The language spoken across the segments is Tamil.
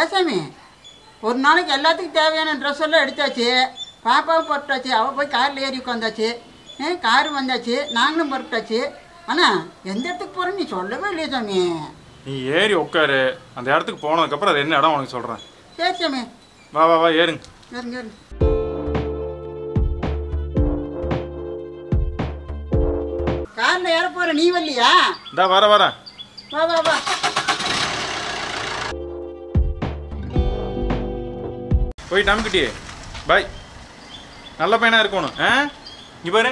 ஏசாமி ஒரு நாளைக்கு எல்லாத்துக்கும் தேவையான ட்ரெஸ் எல்லாம் எடுத்தாச்சு, பாப்பாவும் புறப்பட்டாச்சு, அவள் போய் காரில் ஏறி உட்காந்தாச்சு, காரு வந்தாச்சு, நாங்களும் புறப்பட்டாச்சு. ஆனால் எந்த இடத்துக்கு போகிறேன்னு நீ சொல்லவே இல்லையே சாமி. நீ ஏறி உட்காரு, அந்த இடத்துக்கு போனதுக்கப்புறம் அது என்ன இடம் உனக்கு சொல்கிறேன். சரி சாமி, வா வா வா ஏறுங்க. ஏறுங்க ஏறுங்க. காரில் ஏற போகிற நீ வரலையா? இந்தா வர வர. வா வா வா. போய் நம்பிக்கிட்டே பாய். நல்ல பையனாக இருக்கணும். நீ பாரு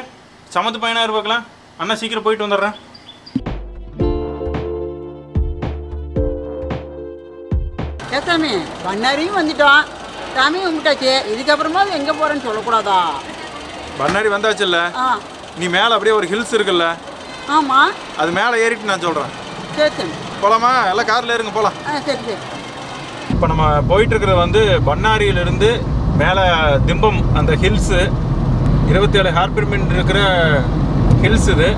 சமத்து பையனாக இருப்பாக்கலாம். அண்ணா சீக்கிரம் போயிட்டு வந்துடுறேன். சாமி பண்ணாரியும் வந்துட்டோம், சாமியும் கும்பிட்டாச்சு, இதுக்கப்புறமா எங்கே போகிறேன்னு சொல்லக்கூடாதா? பண்ணாரி வந்தாச்சுல்ல, நீ மேலே அப்படியே ஒரு ஹில்ஸ் இருக்குல்ல, ஆமாம், அது மேலே ஏறிட்டு நான் சொல்கிறேன். சரி சரி போகலாமா? எல்லாம் காரில் இருங்க போகலாம். சரி சரி. இப்போ நம்ம போயிட்டுருக்கிறது வந்து பண்ணாரியிலிருந்து மேலே திம்பம் அந்த ஹில்ஸு 27 ஹார்பிர்மெண்ட் இருக்கிற ஹில்ஸ். இது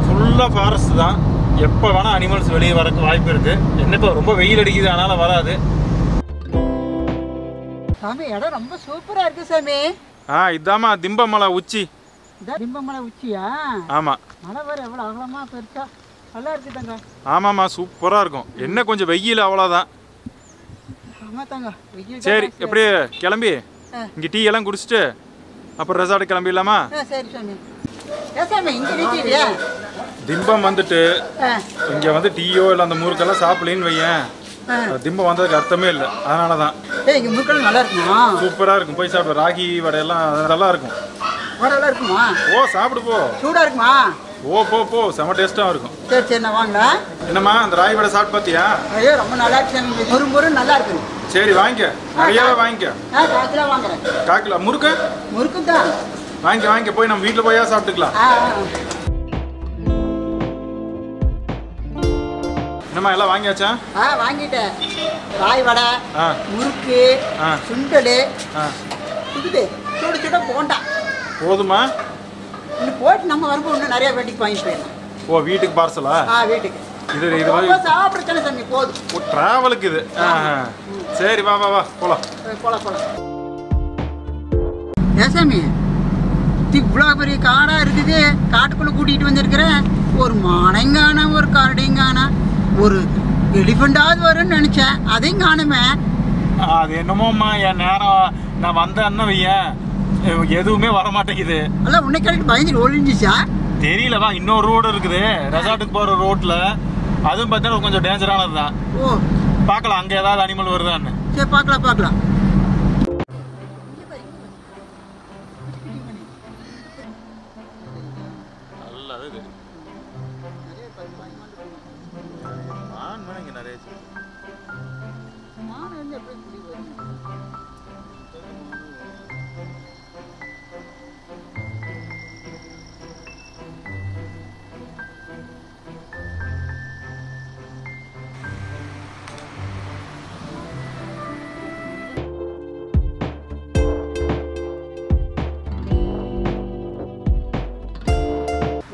ஃபுல்லாக ஃபாரஸ்ட் தான். எப்போ வேணால் அனிமல்ஸ் வெளியே வரக்கு வாய்ப்பு இருக்குது. என்ன இப்போ ரொம்ப வெயில் அடிக்குது, அதனால் வராது. சாமி இடம் ரொம்ப சூப்பராக இருக்குது சாமி. இதாம்மா திம்பமலை உச்சி. இதான் திம்பமலை உச்சியா? ஆமாம். மலை வர எவ்வளோ அகலமாக பெருசா நல்லா இருக்குதாங்க. ஆமாம்மா சூப்பராக இருக்கும். என்ன கொஞ்சம் வெயில் அவ்வளோதான். ஆமாம் தாங்க வெயில். சரி எப்படியே கிளம்பி இங்கே டீ எல்லாம் குடிச்சிட்டு அப்புறம் ரெசார்ட்டு கிளம்பிடலாமா? சரி சாமி. சாமி இங்கே நிற்கிறியா? திம்பம் வந்துட்டு இங்கே வந்து டீயோ இல்லை அந்த முறுக்கெல்லாம் சாப்பிடலின்னு வையேன், திம்பம் வந்ததுக்கு அர்த்தமே இல்லை. அதனால தான். இங்கே முறுக்கெல்லாம் நல்லா இருக்குமா? சூப்பராக இருக்கும். போய் சாப்பிடு. ராகி வடையெல்லாம் நல்லா இருக்கும். வடையெல்லாம் இருக்குமா? ஓ சாப்பிடு போ. சூடாக இருக்குமா? ஓ போ போ, செம டேஸ்ட்டாக இருக்கும். சரி சரி நான் வாங்கல. என்னம்மா அந்த ராகி வடை சாப்பிட்டு பார்த்தியா? ஐயோ ரொம்ப நல்லா இருக்கு, முறு முறு நல்லா இருக்கு. சரி வாங்கிக்க, நிறையாவே வாங்கிக்க. 1 கிலோ வாங்குறேன். 1/4 கிலோ முறுக்கு? முறுக்கு தான் வாங்கிக்க வாங்கிக்க. போய் நம்ம வீட்டில் போயா சாப்பிட்டுக்கலாம். என்னம்மா எல்லாம் வாங்கியாச்சா? வாங்கிட்டேன். ராய் வடை, முறுக்கு, சுண்டல், சுடு சுடு சுட போண்டா. போதுமா? இன்னும் போயிட்டு நம்ம வரும்போது இன்னும் நிறைய வீட்டுக்கு வாங்கிட்டு போயிடலாம். ஓ வீட்டுக்கு பார்சலா? வீட்டுக்கு இது இது மாதிரி சாப்பிடுறேன் சாமி. போதும் டிராவலுக்கு இது. சரி வா வா வா போலாம் போலாம் போலாம். ஏசாமி இவ்வளோ பெரிய காடாக இருக்குது, காட்டுக்குள்ளே கூட்டிகிட்டு வந்திருக்கிறேன். ஒரு மானைங்கானா, ஒரு கரடிங்கானா, ஒரு எலிஃபண்டாவது வரும்னு நினச்சேன், அதையும் காணுமே. அது என்னமோம்மா என் நேரம் நான் வந்தேன்னு வையேன், எதுவுமே வர மாட்டேங்குது. அல்ல உன்னை கேட்டு பயந்துட்டு ஒழிஞ்சிச்சா? தெரியலவா. இன்னொரு ரோடு இருக்குது ரெசார்ட்டுக்கு போகிற ரோட்டில், அதுவும் பார்த்தீங்கன்னா கொஞ்சம் டேஞ்சரானது தான். ஓ பார்க்கலாம் அங்கே ஏதாவது அனிமல் வருதான்னு. சரி பார்க்கலாம் பார்க்கலாம்.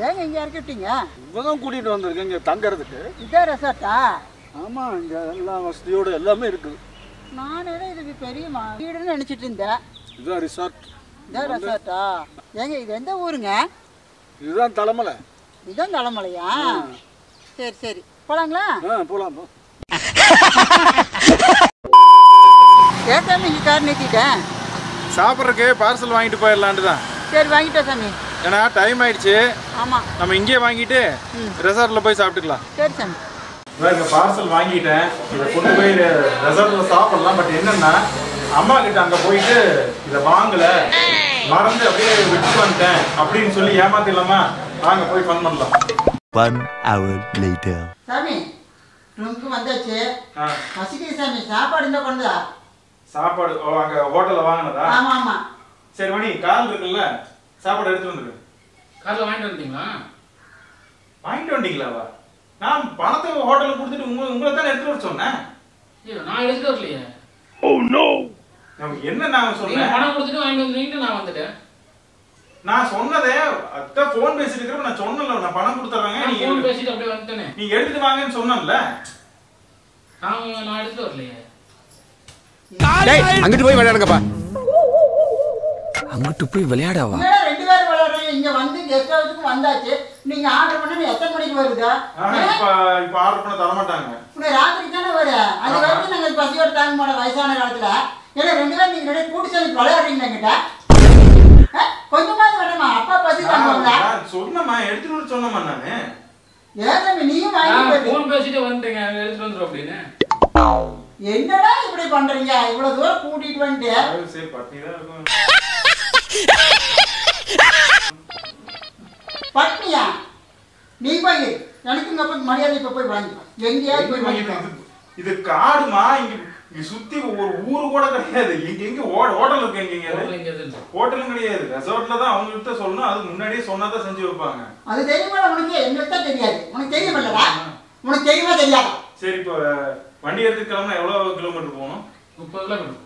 ஏங்க இங்கே இறக்கிட்டீங்க? இவங்க கூட்டிகிட்டு வந்திருக்கேன் இங்கே தங்கறதுக்கு. இதே ரெசார்ட்டா? ஆமாம், இங்கே எல்லாம் வசதியோடு எல்லாமே இருக்குது. நானே இதுக்கு பெரிய வீடுன்னு நினச்சிட்டு இருந்தேன். இதுதான் ரிசார்ட். இதான் ரெசார்ட்டா? ஏங்க இது எந்த ஊருங்க? இதுதான் தலைமலை. இதுதான் தலைமலையா? சரி சரி போகலாங்களா? போகலாம். கேட்டாம இங்கே கார் நிறுத்திட்டேன். சாப்பிட்றதுக்கு பார்சல் வாங்கிட்டு போயிடலான்ட்டு தான். சரி வாங்கிட்டேன் சாமி. ஏன்னா டைம் ஆயிடுச்சு. ஆமாம் நம்ம இங்கேயே வாங்கிட்டு ரெசார்ட்டில் போய் சாப்பிட்டுக்கலாம். சரி சாமி. இங்கே பார்சல் வாங்கிட்டேன், இதை கொண்டு போய் ரெசார்ட்டில் சாப்பிடலாம். பட் என்னன்னா அம்மா கிட்ட அங்கே போயிட்டு இதை வாங்கலை, மறந்து அப்படியே விட்டு வந்துட்டேன் அப்படின்னு சொல்லி ஏமாத்திடலாமா? வாங்க போய் ஃபன் பண்ணலாம். 1 hour later. சாமி ரூமுக்கு வந்தாச்சு. பசிக்குது சாமி, சாப்பாடு இருந்தால் கொண்டா? சாப்பாடு அங்கே ஹோட்டலில் வாங்கினதா? ஆமாம் ஆமாம். சரி மணி கால் இருக்குல்ல, சாப்பாடு எடுத்துட்டு வந்துரு. காரில் வாங்கிட்டு வந்துட்டீங்களா? வாங்கிட்டு வந்துட்டீங்களாவா? நான் பணத்தை ஹோட்டலுக்கு கொடுத்துட்டு உங்களை தானே எடுத்துட்டு வர சொன்னேன். நான் எடுத்துட்டு வரலையே. Oh no. என்ன நான் சொன்னேன்? பணம் கொடுத்துட்டு வாங்கிட்டு வந்துட்டீங்க, நான் வந்துட்டேன். நான் சொன்னதே அத்தை ஃபோன் பேசிட்டு இருக்கறப்ப நான் சொன்னல, நான் பணம் கொடுத்துறேங்க, நீ ஃபோன் பேசிட்டு அப்படியே வந்துட்டேனே. நீ எடுத்துட்டு வாங்கன்னு சொன்னல்ல. நான் எடுத்துட்டு வரலையே. அங்கிட்டு போய் விளையாடுங்கப்பா. அங்கிட்டு போய் விளையாடவா? 2 பேரும் விளையாடுறீங்க. இங்க வந்து கெஸ்ட் ஹவுஸ்க்கு வந்தாச்சு. நீங்க ஆர்டர் பண்ணி எத்தனை மணிக்கு வருதா? இப்ப ஆர்டர் பண்ண தர மாட்டாங்க. ராத்திரி தானே வர. அது வரைக்கும் நாங்க பசியோட தாங்க மாட்டோம் வயசான காலத்துல. ஏன்னா 2 பேரும் நீங்க 2 கூட்டு சேர்ந்து விளையாடுறீங்க என்கிட்ட. கொஞ்சமாவது வேணுமா? அப்பா பசி தாங்க சொன்னமா எடுத்துட்டு சொன்னமா நானு. ஏன் நீயும் வாங்கி ஃபோன் பேசிட்டு வந்துட்டீங்க எடுத்துட்டு வந்துரும் அப்படின்னு. என்னடா இப்படி பண்றீங்க? இவ்வளவு தூரம் கூட்டிட்டு வந்து சரி பட்டிதான் இருக்கும். பட்னியா? நீ போய் எனக்கு இங்க போய் மரியாதை இப்ப போய் வாங்கிப்பா. எங்கேயாவது போய் வாங்கிப்பா. இது காடுமா? இங்க சுத்தி ஒரு ஊரு கூட கிடையாது. எங்க ஹோட்டல் இருக்கு? எங்க ஹோட்டலும் கிடையாது. ரெசார்ட்ல தான் அவங்க கிட்ட சொல்லணும். அது முன்னாடியே சொன்னாதான் செஞ்சு வைப்பாங்க. அது தெரியுமா உனக்கு? எங்களுக்கு தான் தெரியாது. உனக்கு தெரியுமில்லடா? உனக்கு தெரியுமா தெரியாதா? சரி இப்போ வண்டி எடுத்து கிளம்புனா எவ்வளவு கிலோமீட்டர் போகணும்? 30 கிலோமீட்டர்.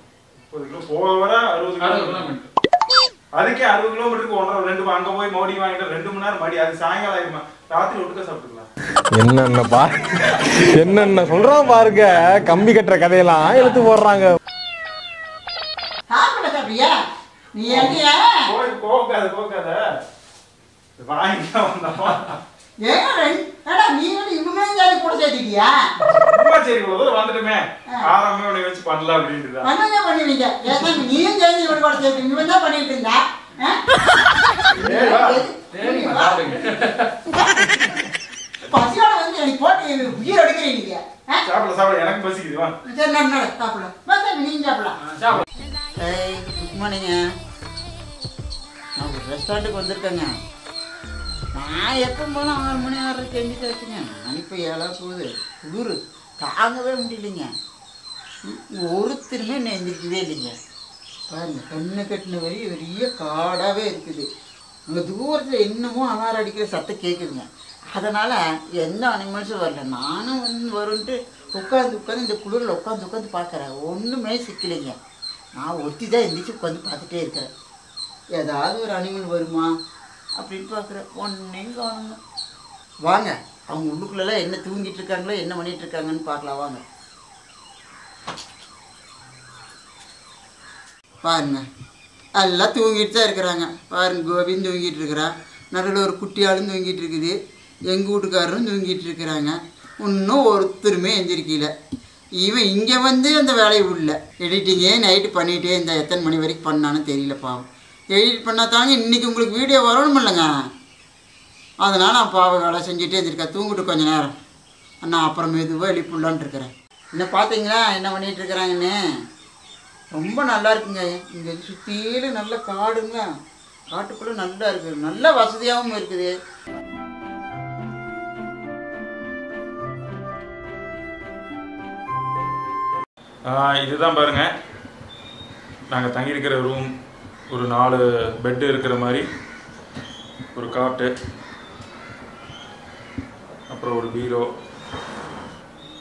30 கிலோ போக வர 60 கிலோமீட்டர். அதுக்கே 60 கிலோமீட்டருக்கு 1.5 2 அங்க போய் மறுபடியும் வாங்கிட்டு 2 மணி நேரம் மறுபடி அது சாயங்காலம் ஆயிருமா? ராத்திரி ஒட்டுக்க சாப்பிட்டுக்கலாம். என்னென்ன சொல்றான் பாருங்க. கம்பி கட்டுற கதையெல்லாம் எடுத்து போடுறாங்க. சாப்பிட சாப்பிடியா? நீ எங்கயா? கோக்காத வாங்கிட்டு வந்தோம். ஏடா நீ வந்து இன்னுமே ஜாதி கூட சேர்த்துக்கியா? சரி வந்துட்டுமே ஆரம்பமே உன்னை வச்சு பண்ணலாம் அப்படின்ட்டு பண்ணுங்க பண்ணுவீங்க. ஏன்னா நீயும் ஜாதி இவன் கூட சேர்த்து இவன் தான் பண்ணிட்டு இருந்தா. பசியோட வந்து எனக்கு போட்டு உயிர் எடுக்கிறீங்க. சாப்பிட எனக்கு பசிக்குது. வா சரி நட சாப்பிடலாம். நீங்க சாப்பிடலாம். குட் மார்னிங்க. நான் ஒரு ரெஸ்டாரண்ட்டுக்கு வந்திருக்கேங்க. நான் எப்போ போனால் 6 மணி 6:30 எழுந்திரிச்சு வச்சுங்க. இப்போ 7 போகுது. குளிர் தாங்கவே முடியலைங்க. ஒருத்தருமே நான் எந்திரிக்கவே இல்லைங்க. பாருங்க கண்ணு கட்டின வரையும் பெரிய காடாகவே இருக்குது. அங்கே தூரத்தில் இன்னமும் அலாரம் அடிக்கிற சத்தம் கேட்குதுங்க. அதனால் எந்த அனிமல்ஸும் வரல. நானும் வந்து வருன்ட்டு உட்காந்து இந்த குளிரில் உட்காந்து பார்க்குறேன். ஒன்றுமே சிக்கலைங்க. நான் ஒருத்தி தான் எந்திரிச்சு உட்காந்து பார்த்துட்டே இருக்கிறேன். ஏதாவது ஒரு அனிமல் வருமா அப்படின்னு பார்க்குறேன். ஒன்றையும் காணுங்க. வாங்க அவங்க உள்ளுக்குள்ளெல்லாம் என்ன தூங்கிட்டு இருக்காங்களோ என்ன பண்ணிட்டு இருக்காங்கன்னு பார்க்கலாம் வாங்க. பாருங்க எல்லாம் தூங்கிட்டு தான் இருக்கிறாங்க. பாருங்க கோபின்னு தூங்கிட்டு இருக்கிறான். நடுவில் ஒரு குட்டியாலும் தூங்கிட்டு இருக்குது. எங்கள் வீட்டுக்காரரும் தூங்கிட்டு இருக்கிறாங்க. இன்னும் ஒருத்தருமே எந்திரிக்கல. இவன் இங்கே வந்து அந்த வேலையை விடல. எடிட்டிங்கே நைட்டு பண்ணிகிட்டே இருந்தால் எத்தனை மணி வரைக்கும் பண்ணான்னு தெரியல. பாவம் எடிட் பண்ணால் தாங்க இன்றைக்கி உங்களுக்கு வீடியோ வரணும் இல்லைங்க. அதனால் நான் பாவ வேலை செஞ்சுட்டே இருந்திருக்கேன். தூங்கிட்டு கொஞ்சம் நேரம் நான் அப்புறம் மெதுவாக எழுப்பிடலான்ட்டு இருக்கிறேன். என்ன பார்த்தீங்களா என்ன பண்ணிகிட்டு இருக்கிறாங்கன்னு? ரொம்ப நல்லா இருக்குங்க. இங்கே சுற்றிலும் நல்ல காடுங்க. காட்டுக்குள்ளே நல்லா இருக்குது. நல்ல வசதியாகவும் இருக்குது. இதுதான் பாருங்க நாங்கள் தங்கியிருக்கிற ரூம். ஒரு 4 பெட்டு இருக்கிற மாதிரி ஒரு காட்டு, அப்புறம் ஒரு பீரோ,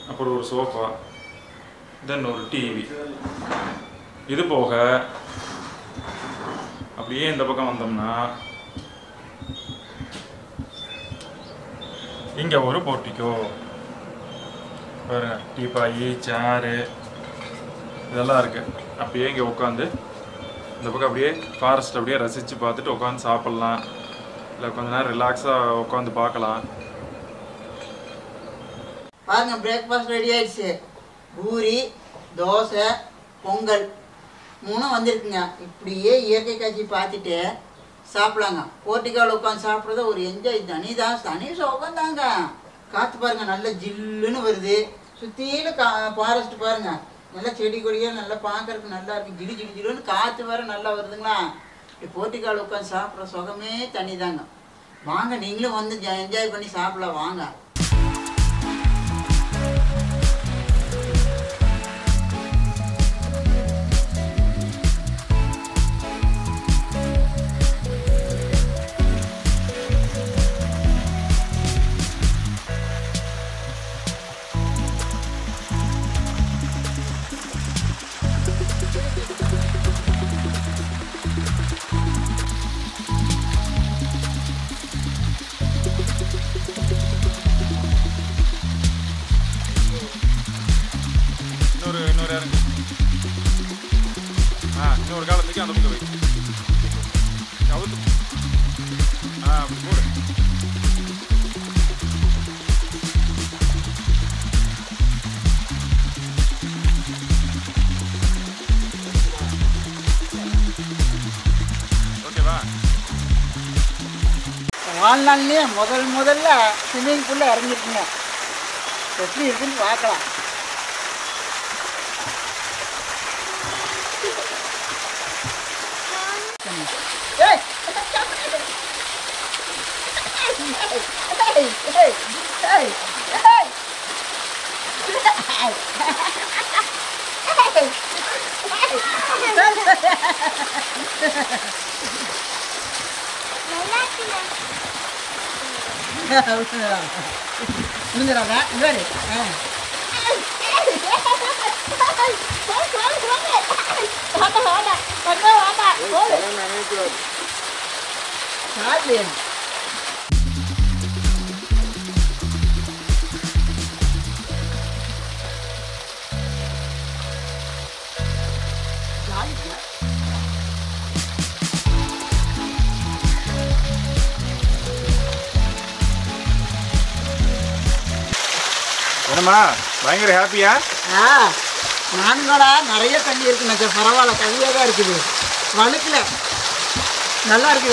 அப்புறம் ஒரு சோஃபா, தென் ஒரு டிவி. இது போக அப்படியே இந்த பக்கம் வந்தோம்னா இங்கே ஒரு போர்ட்டிக்கோ பாருங்க. டீப்பாயி சேரு இதெல்லாம் இருக்குது. அப்படியே இங்கே உட்காந்து இந்த பக்கம் அப்படியே ஃபாரஸ்ட் அப்படியே ரசித்து பார்த்துட்டு உட்காந்து சாப்பிட்லாம். இல்லை கொஞ்ச நேரம் ரிலாக்ஸாக உட்காந்து பார்க்கலாம். பாருங்க பிரேக்ஃபாஸ்ட் ரெடி ஆயிடுச்சு. பூரி, தோசை, பொங்கல் 3 வந்திருக்குங்க. இப்படியே இயற்கை காட்சி பார்த்துட்டு சாப்பிடலாங்க. போர்ட்டிக்காவில் உட்காந்து சாப்பிட்றத ஒரு என்ஜாய் தனி சுகந்தாங்க. காற்று பாருங்கள் நல்லா ஜில்லுன்னு வருது. சுற்றிலும் ஃபாரஸ்ட் பாருங்கள். நல்லா செடி கொடியாக நல்லா பார்க்கறதுக்கு நல்லா இருக்குது. ஜிலு ஜிலு ஜிலுன்னு காற்று வேறு நல்லா வருதுங்களா. இப்படி போர்ட்டிக்காவில் உட்காந்து சாப்பிட்ற சுகமே தனி தாங்க. வாங்க நீங்களும் வந்து என்ஜாய் பண்ணி சாப்பிடலாம் வாங்க. தூக்கி அந்த பக்கம் வை. கவுத்து. அப்படி போடு. ஓகேவா? வாழ்நாள்லேயே முதல்ல ஸ்விம்மிங் பூலில் இறங்கிருக்குங்க. எப்படி இருக்குன்னு பார்க்கலாம். முடிஞ்சிடாங்க இவரு என்னம்மா பயங்கர ஹாப்பியா? நானும் கூட நிறைய தண்ணி இருக்குண்ணா. பரவாயில்ல, கம்மியாக தான் இருக்குது, வழுக்கல, நல்லா இருக்கு.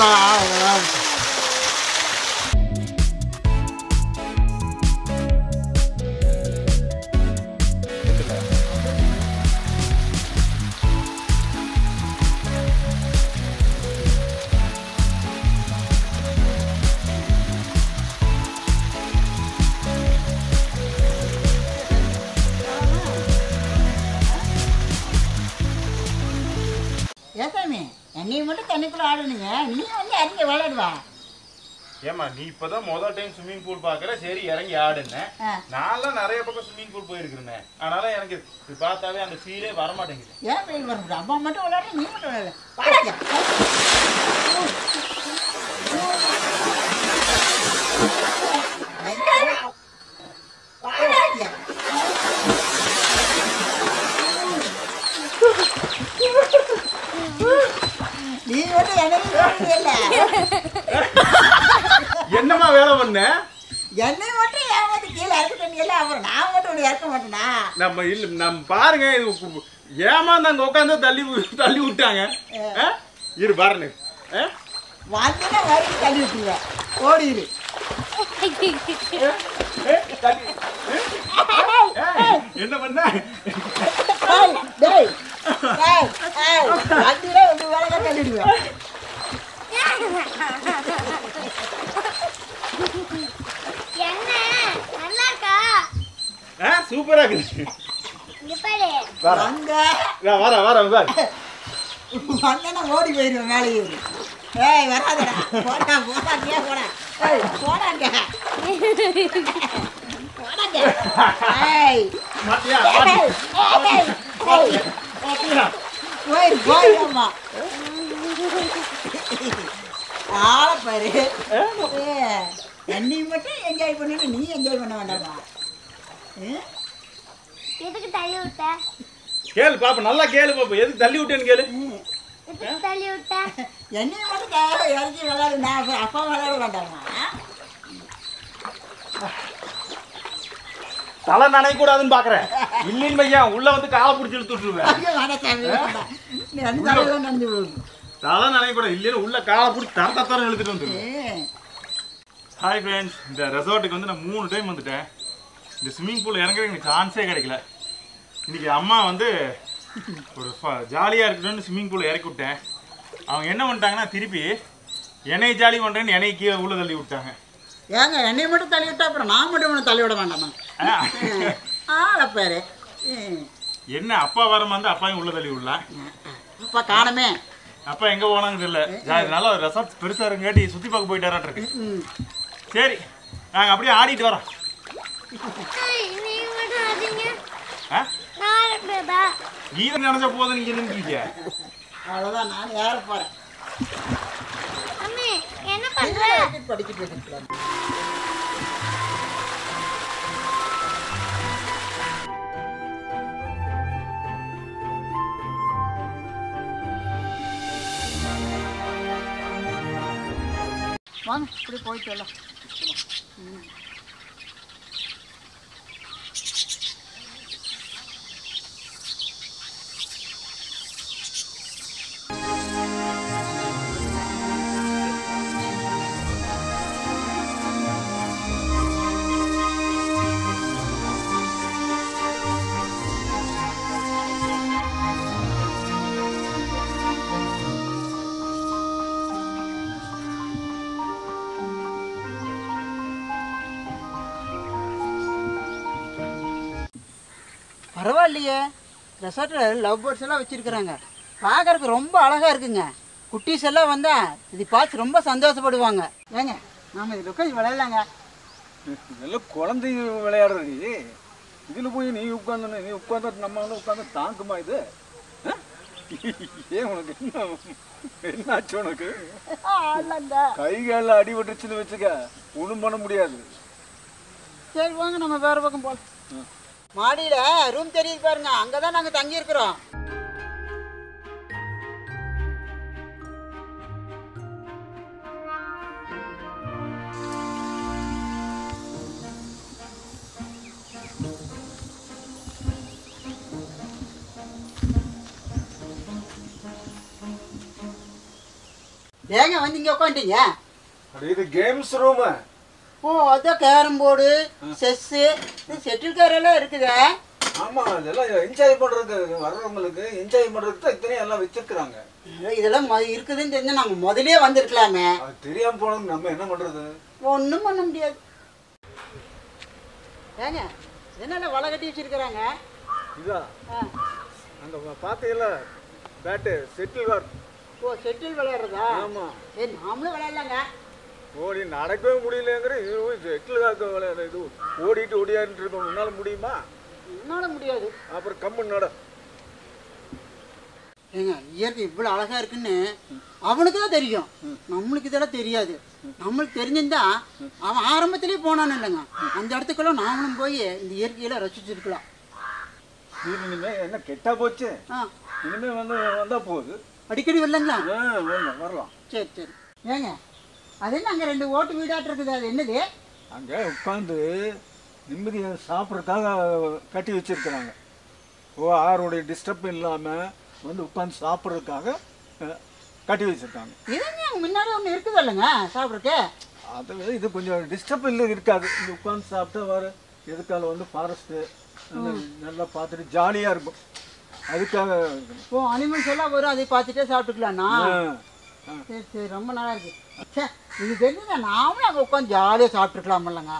ஏசாமி, என்னையும் மட்டும் தண்ணிக்குள்ள ஆடுனுங்க, நீ வந்து இறங்கி விளையாடுவா. ஏமா நீ இப்பதான் முதல் டைம் ஸ்விம்மிங் பூல் பாக்குற, சரி இறங்கி ஆடுனேன். நான்லாம் நிறைய பக்கம் ஸ்விம்மிங் பூல் போயிருக்கிறேன். அதனால எனக்கு இது பார்த்தாவே அந்த ஃபீலே வரமாட்டேங்குது. ஏன் ஃபீல் வர? அம்மா மட்டும் விளையாடு, நீ மட்டும் விளையாடு. நீ மட்டும் என்னமா வேலை பண்ண? என்னை மட்டும் ஏமாத்தி கீழே இறக்க சொன்னீங்கல்ல, அப்புறம் நான் மட்டும் உன்னை இறக்க மாட்டேனா? நம்ம பாருங்க, இது ஏமாந்து அங்க உட்காந்து தள்ளி விட்டாங்க. இரு பாருங்க, வந்தா வரைக்கும் தள்ளி விட்டுருவேன், ஓடிடு. என்ன பண்ண? வண்டியில வந்து வேலையா தள்ளிடுவேன். சூப்பரா இருக்கு. வந்தா ஓடி போயிடுவேன் மேலே ஏறி. ஏய் வராதடா, போடா போடா, நீ போடா, போடாங்க போடாங்க. ஏய் போயிடுமா ஆளை பாரு. என்னையும் மட்டும் என்ஜாய் பண்ணிட்டு நீ என்ஜாய் பண்ண வேண்டாமா? எதுக்கு தள்ளி விட்ட? கேளு பாப்பா, நல்லா கேளு பாப்பா, எதுக்கு தள்ளி விட்டேன்னு கேளு. தள்ளி விட்ட என்னையும் மட்டும் இறக்கி விளையாடு, நான் அப்பா விளையாட வேண்டாமா? தலை நனைய கூடாதுன்னு பாக்குறேன். இல்லைன்னு பையன் உள்ள வந்து காலை பிடிச்சி இழுத்து விட்டுருவேன். தலை நனைய கூட இல்லைன்னு உள்ள காலை பிடிச்சி தரத்தாரம் இழுத்துட்டு வந்துருவேன். ஹாய் ஃப்ரெண்ட்ஸ், இந்த ரெசார்ட்டுக்கு வந்து நான் 3 டைம் வந்துட்டேன். இந்த ஸ்விம்மிங் பூல் இறங்குற எனக்கு சான்ஸே கிடைக்கல. இன்னைக்கு அம்மா வந்து ஒரு ஜாலியாக இருக்கணும்னு ஸ்விம்மிங் பூல் இறக்கி விட்டேன். அவங்க என்ன பண்ணிட்டாங்கன்னா, திருப்பி என்னை ஜாலி பண்ணுறேன்னு என்னை கீழே உள்ள தள்ளி விட்டாங்க. ஏங்க என்னை மட்டும் தள்ளி விட்டா அப்புறம் நான் மட்டும் ஒன்று தள்ளி விட வேண்டாமா? ஆளை பேரு என்ன, அப்பா வரமா இருந்தா அப்பாவும் உள்ள தள்ளி விடலாம். அப்பா காணமே, அப்பா எங்க போனாங்க தெரியல. இதனால ரெசார்ட் பெருசா இருக்காட்டி சுத்தி பார்க்க போயிட்டாரான் இருக்கு. சரி, நாங்க அப்படியே ஆடிட்டு வரோம். நீ தான் நினைச்ச போதும் நீங்க நின்றுட்டீங்க. அவ்வளவுதான், நான் ஏற போறேன். என்ன பண்ற? படிக்கிட்டு இருக்கேன். வாங்க இப்படி போயிட்டு எல்லாம். பரவாயில்லையே, ரெசார்ட்டில் லவ் பேர்ட்ஸ் எல்லாம் வச்சுருக்குறாங்க. பார்க்கறதுக்கு ரொம்ப அழகாக இருக்குங்க. குட்டீஸ் எல்லாம் வந்தால் இது பார்த்து ரொம்ப சந்தோஷப்படுவாங்க. ஏங்க நாம் இதில் உட்காந்து விளையாடலாங்க. இதெல்லாம் குழந்தைங்க விளையாடுறது. இதில் போய் நீ உட்காந்து நம்ம வந்து உட்காந்து தாங்குமா இது? ஏன் உனக்கு என்னாச்சு? உனக்கு கை காலில் அடிபட்டுச்சுன்னு வச்சுக்க ஒன்றும் பண்ண முடியாது. சரி வாங்க நம்ம வேறு பக்கம் போகலாம். மாடியில் ரூம் தெரியுது பாருங்க, அங்கே தான் நாங்கள் தங்கியிருக்கிறோம். ஏங்க வந்து இங்கே உட்காந்துட்டீங்க? இது கேம்ஸ் ரூமு. ஓ, அதான் கேரம் போர்டு, செஸ்ஸு, செட்டில் கார் எல்லாம் இருக்குதே. ஆமாம், இதெல்லாம் என்ஜாய் பண்ணுறதுக்கு வர்றவங்களுக்கு என்ஜாய் பண்ணுறதுக்கு தான் இத்தனையும் எல்லாம் வச்சிருக்கிறாங்க. இதெல்லாம் இருக்குதுன்னு தெரிஞ்சா நாங்கள் முதலே வந்திருக்கலாமே. அது தெரியாமல் போனது நம்ம என்ன பண்ணுறது? ஒன்றும் பண்ண முடியாது. ஏங்க என்னென்ன வலை கட்டி வச்சிருக்கிறாங்க? இதா அங்கே பார்த்தீங்கள பேட்டு செட்டில் கார். ஓ, செட்டில் விளையாடுறதா? ஆமாம். சரி நாமளும் விளையாடலாங்க. ஓடி நடக்கவே முடியலங்கிற இது செட்டில் காக்க விளையாட இது ஓடிட்டு ஓடியாருன்னு இருக்கோம். உன்னால் முடியுமா? என்னால் முடியாது. அப்புறம் கம்மன் நட. ஏங்க இயற்கை இவ்வளோ அழகாக இருக்குன்னு அவனுக்கு தான் தெரியும், நம்மளுக்கு இதெல்லாம் தெரியாது. நம்மளுக்கு தெரிஞ்சிருந்தா அவன் ஆரம்பத்திலேயே போனான்னு இல்லைங்க, அந்த இடத்துக்குள்ள நாமளும் போய் இந்த இயற்கையில் ரசிச்சுருக்கலாம். இனிமே என்ன கெட்டா போச்சு? இனிமே வந்தால் போகுது. அடிக்கடி வரலங்களா? வரலாம். சரி சரி. ஏங்க அது என்ன அங்கே 2 ஓட்டு வீடாட்டு இருக்குது, அது என்னது? அங்கே உட்காந்து நிம்மதியை சாப்பிட்றதுக்காக கட்டி வச்சிருக்கிறாங்க. ஓ, யாருடைய டிஸ்டர்ப் இல்லாமல் வந்து உட்காந்து சாப்பிட்றதுக்காக கட்டி வச்சுருக்காங்க. இதுங்க முன்னாடி ஒன்று இருக்குது இல்லைங்க சாப்பிட்றதுக்கு. அது இது கொஞ்சம் டிஸ்டர்ப் இல்லை இருக்காது. இங்கே உட்காந்து சாப்பிட்டா வர எதுக்கால வந்து ஃபாரஸ்ட்டு நல்லா பார்த்துட்டு ஜாலியாக இருக்கும். அதுக்காக. ஓ, அனிமல்ஸ் எல்லாம் வரும், அதை பார்த்துட்டே சாப்பிட்டுக்கலாம்ண்ணா. சரி சரி, ரொம்ப நல்லா இருக்கு. சே, இது தெரிஞ்சுங்க நாமளும் அங்கே உட்காந்து ஜாலியாக சாப்பிட்டுருக்கலாமில்லங்க.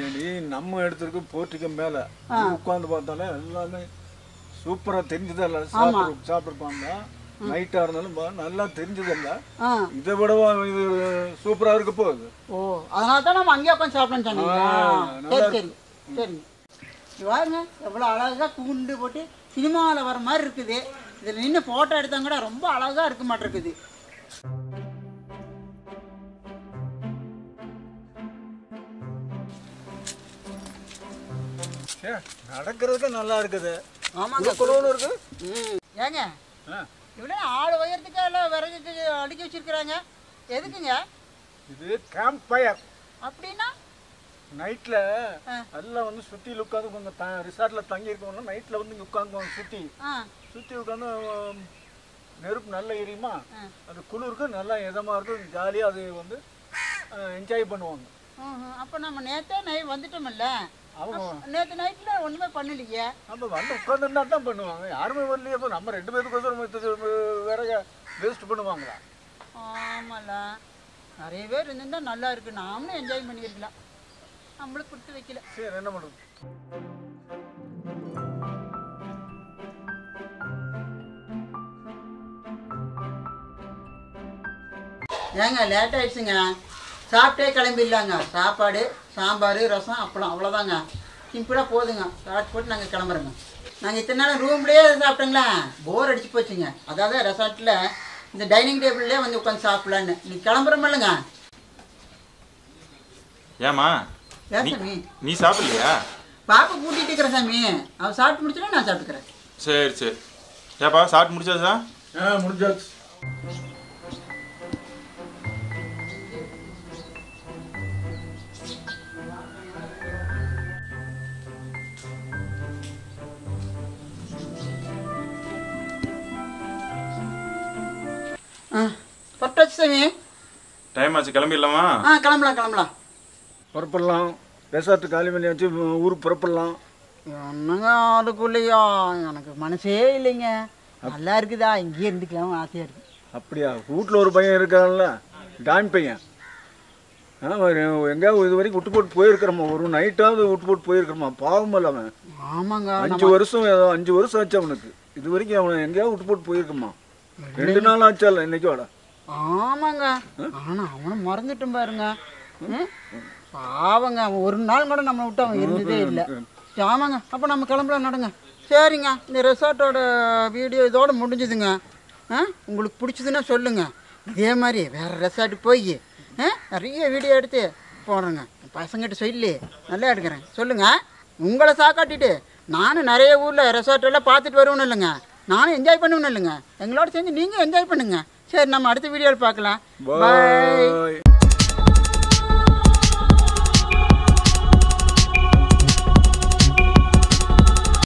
ஏடி நம்ம இடத்துக்கு போர்ட்டுக்கு மேலே உட்காந்து பார்த்தாலே எல்லாமே சூப்பராக தெரிஞ்சதில்ல. சாப்பிட்ருப்பாங்க நைட்டாக இருந்தாலும் நல்லா தெரிஞ்சதில்ல. இதை விட இது சூப்பராக இருக்க போகுது. ஓ, அதனால தான் நம்ம அங்கேயே உட்காந்து சாப்பிடணும்னு சொன்னீங்க. சரி சரி சரிங்க. இது பாருங்க எவ்வளோ அழகாக கூண்டு போட்டு சினிமாவில் வர மாதிரி இருக்குது. இதில் நின்று ஃபோட்டோ எடுத்தாங்க கூட ரொம்ப அழகாக இருக்க மாட்டேருக்குது. நடக்கிறதுக்கு நல்லா இருக்குது. ஆமாங்க, குழுவில் இருக்கு. ஏங்க இவ்வளோ ஆள் உயரத்துக்கு எல்லாம் விறகுக்கு அடுக்கி வச்சிருக்கிறாங்க, எதுக்குங்க? இது கேம்ப் ஃபயர். அப்படின்னா நைட்டில் எல்லாம் வந்து சுற்றியில் உட்காந்து கொஞ்சம் ரிசார்ட்டில் தங்கியிருக்கோம்னா நைட்டில் வந்து இங்கே உட்காந்துக்குவாங்க. சுற்றி உட்காந்து நெருப்பு நல்லா எரியுமா, அது குளிருக்கு நல்லா இதமாக இருக்கும், ஜாலியாக அது வந்து என்ஜாய் பண்ணுவாங்க. அப்போ நம்ம நேற்றே வந்துட்டோம்ல, அவங்க நேற்று நைட்டில் ஒன்றுமே பண்ணலையே. நம்ம வந்து உட்காந்துருந்தா தான் பண்ணுவாங்க. யாருமே வரலையே. இப்போ நம்ம 2 பேருக்கோசரம் வேற வேஸ்ட் பண்ணுவாங்களா? ஆமாம்ல, நிறைய பேர் இருந்திருந்தா நல்லா இருக்கு, நாமளும் என்ஜாய் பண்ணியிருக்கலாம். நம்மளுக்கு கொடுத்து வைக்கல. சரி, என்ன பண்ணுறது? ஏங்க லேட் ஆயிடுச்சுங்க, சாப்பிட்டே கிளம்பிடலாங்க. சாப்பாடு, சாம்பார், ரசம், அப்பளம், அவ்வளோதாங்க. சிம்பிளாக போதுங்க. சாப்பிட்டு போட்டு நாங்கள் கிளம்புறோங்க. நாங்கள் இத்தனை நாள் ரூம்லேயே சாப்பிட்டோங்களா, போர் அடிச்சு போச்சுங்க. அதாவது ரெசார்ட்டில் இந்த டைனிங் டேபிள்லேயே வந்து உட்காந்து சாப்பிட்லான்னு நீ கிளம்புறோம் இல்லைங்க. ஏமா ஏன் சாமி? நீ சாப்பிடலையா? பாப்பா கூட்டிகிட்டு இருக்கிற சாமி, அவன் சாப்பிட்டு முடிச்சுன்னா நான் சாப்பிட்டுக்கிறேன். சரி சரி. ஏப்பா சாப்பிட்டு முடிச்சாச்சா? முடிஞ்சாச்சு. புரட்டாச்சி சாமி. டைம் ஆச்சு, கிளம்பிடலாமா? கிளம்பலாம். புறப்படலாம். ரெசார்ட்டு காலி பண்ணியாச்சு, ஊருக்கு புறப்படலாம். என்னங்க அதுக்குள்ளேயா? எனக்கு மனசே இல்லைங்க. நல்லா இருக்குதா, இங்கேயே இருந்துக்கலாம் ஆசையாக இருக்கு. அப்படியா? வீட்டில் ஒரு பையன் இருக்கான்ல, டான் பையன். எங்கேயாவது இது வரைக்கும் விட்டு போட்டு போயிருக்கிறோமா? ஒரு நைட்டாவது விட்டு போட்டு போயிருக்கிறோமா? பாவம் இல்லை அவன். ஆமாங்க. 5 வருஷம் ஆச்சு அவனுக்கு. இது வரைக்கும் அவனை எங்கேயாவது விட்டு போட்டு போயிருக்கோமா? 2 நாள் ஆச்சால இன்னைக்கு வாடா. ஆமாங்க. ஆனால் அவனை மறந்துட்டும் பாருங்க. பாவங்க, அவன் ஒரு நாள் கூட நம்மளை விட்டு அவன் இருந்ததே இல்லை. ஆமாங்க, அப்போ நம்ம கிளம்பலாம், நடங்க. சரிங்க, இந்த ரெசார்ட்டோட வீடியோ இதோட முடிஞ்சுதுங்க. உங்களுக்கு பிடிச்சதுன்னா சொல்லுங்கள். இதே மாதிரி வேறு ரெசார்ட்டுக்கு போய் நிறைய வீடியோ எடுத்து போடுறேங்க. பசங்கிட்ட சொல்லி நல்லா எடுக்கிறேன். சொல்லுங்கள். உங்களை சாக்காட்டிட்டு நானும் நிறைய ஊரில் ரெசார்ட்டெல்லாம் பார்த்துட்டு வருவேன்னு இல்லைங்க, நானும் என்ஜாய் பண்ணுவேன்னு இல்லைங்க. எங்களோட சேர்ந்து நீங்கள் என்ஜாய் பண்ணுங்கள். சரி, நம்ம அடுத்த வீடியோவில் பார்க்கலாம். பாய்.